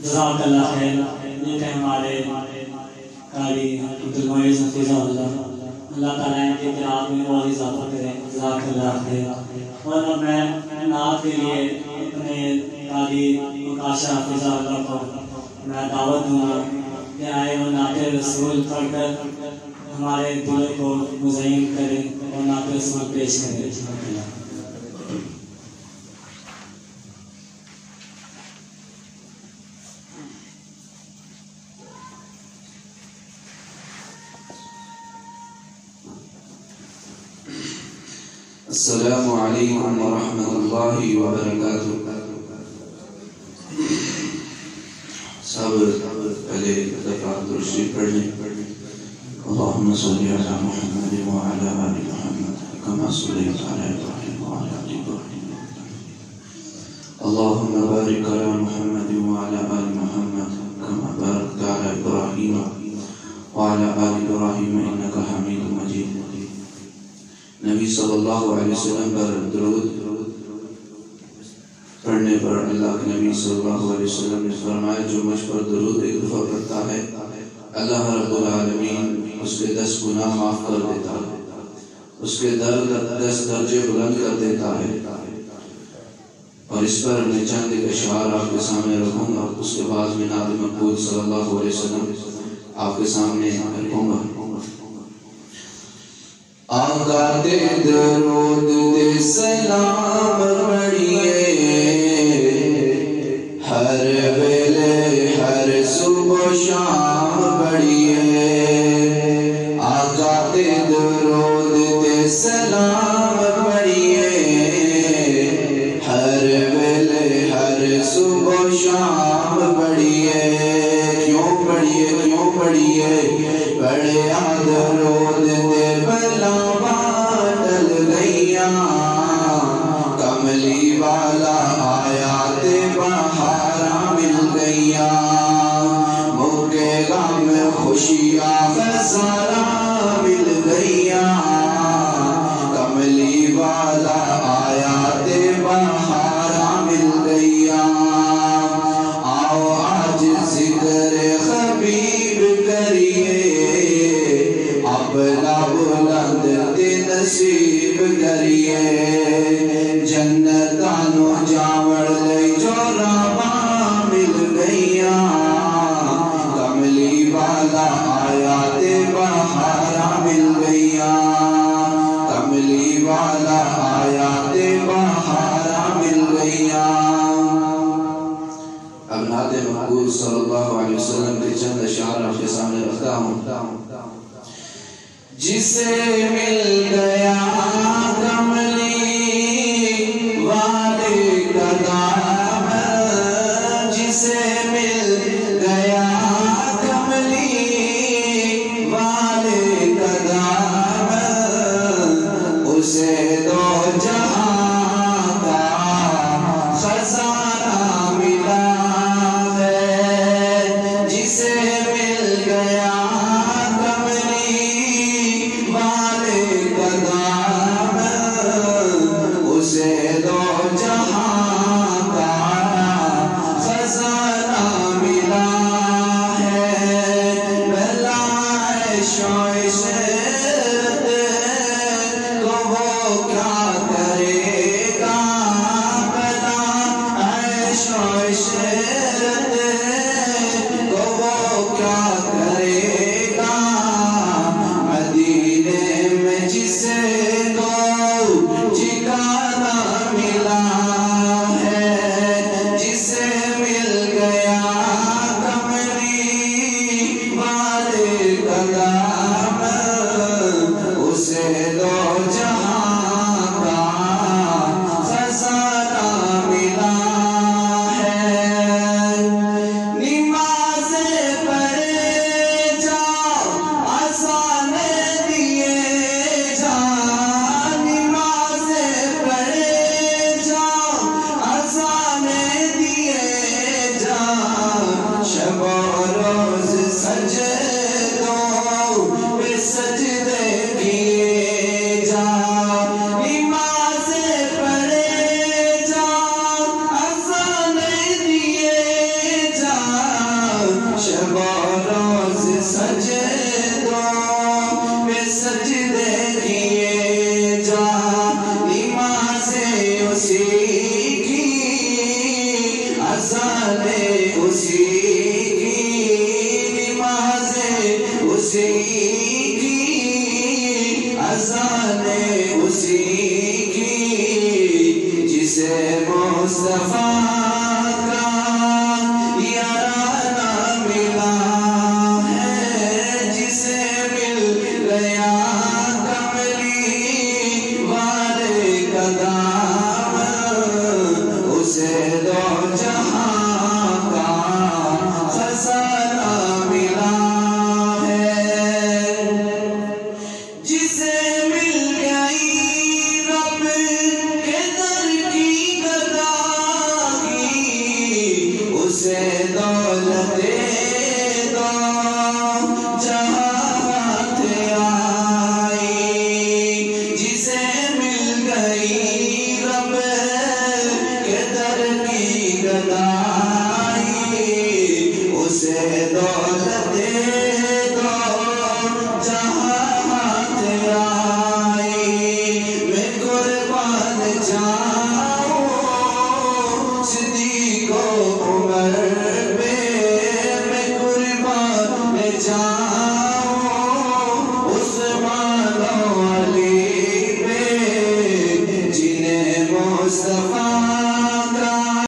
جزاک اللہ خیر. یہ تھے ہمارے قاری عبدالمعیز حفیظہ اللہ تعالیٰ ان کے قرآن میں اور اضافہ کریں. جزاک اللہ خیر. اور اب میں نعت کے لیے اپنے قاری مکاشہ حفیظہ اللہ کو میں دعوت دوں گا کہ آئے وہ نعت رسول پڑھ کر ہمارے دلوں کو مزین کریں اور نعت رسول پیش کریں. السلام علیکم ورحمۃ اللہ وبرکاتہ. سب پہلے دفعہ درود شریف پڑھ لیں. اللہم صلی علی محمد وعلی آل محمد کما صلیت علی ابراہیم وعلی آل ابراہیم. اللہم بارک علی محمد وعلی آل محمد کما بارکت علی ابراہیم وعلی آل ابراہیم انک حمید مجید. نبی صلی اللہ علیہ وسلم پر درود پڑھنے پر اللہ کے نبی صلی اللہ علیہ وسلم نے فرمایا جو مجھ پر درود ایک دفعہ پڑھتا ہے اللہ رب العالمین اس کے 10 گناہ معاف کر دیتا ہے, اس کے 10 درجے بلند کر دیتا ہے. اور اس پر میں چند ایک اشعار آپ کے سامنے رکھوں گا, اس کے بعد میں نعت مقبول صلی اللہ علیہ وسلم آپ کے سامنے رکھوں گا. آقا دے درود دے سلام پڑھیے ہر ویلے ہر صبح شام پڑھیے. آقا دے درود دے سلام پڑھیے ہر ویلے ہر صبح شام پڑھیے. کیوں پڑھیے کیوں پڑھیے پڑھے درود دے بلا باٹل گئیاں کملی والا آیات بہارا مل گئیاں. موقع غم خوشیاں خسارا مل گئیاں کملی والا آیات بہارا مل گئیاں. آؤ آج ذکر حبیب کریے اپنا بلند نصیب کریے. جنتانو جاوڑ لئی جو راواں مل گئیاں کملی والا آیات بہارا مل گئیاں کملی والا آیات بہارا مل گئیاں. اب نعت مقبول صلی اللہ علیہ وسلم کے چند اشعار آپ کے سامنے رکھتا ہوں. جسے مل گیا کملی والے کا دامن, جسے مل گیا کملی والے کا دامن اسے دو جہاں کا خزانہ ملا ہے، جسے مل گیا کملی والے کا دامن، اسے دو جہاں کا خزانہ ملا ہے۔ بھلا عیش و عشرت کو وہ کیا کرے گا، بھلا عیش و عشرت کو وہ کیا کرے گا، مدینے میں جسے کو ٹھکانہ ملا ہے، جسے مل گیا کملی والے کا دامن، اسے دو جہاں کا خزانہ ملا ہے۔ نمازیں پڑھے جا، اذانیں دیے جا، نمازیں پڑھے جا، اذانیں دیے جا، شب و روز سجدوں پہ سجدے کیے جا، نمازیں پڑھے جا، اذانیں دیے جا، شب و روز سجدوں پہ سجدے کیے جا، نمازیں اسی کی، اذانیں اسی کی، نمازیں اسی کی، اذانیں اسی کی، جسے مصطفیٰ کا یارانہ ملا ہے، جسے مل گیا کملی والے کا دامن، اسے دو جہاں کا خزانہ ملا ہے، جسے مل گئی رب کے در کی گدائی، اسے دولت دو جہاں ہاتھ آئی، جسے مل گئی رب کے در کی گدائی، اسے دولت دو جہاں ہاتھ آئی، میں قربان جاؤں صدیق و عمر پہ، میں قربان جاؤں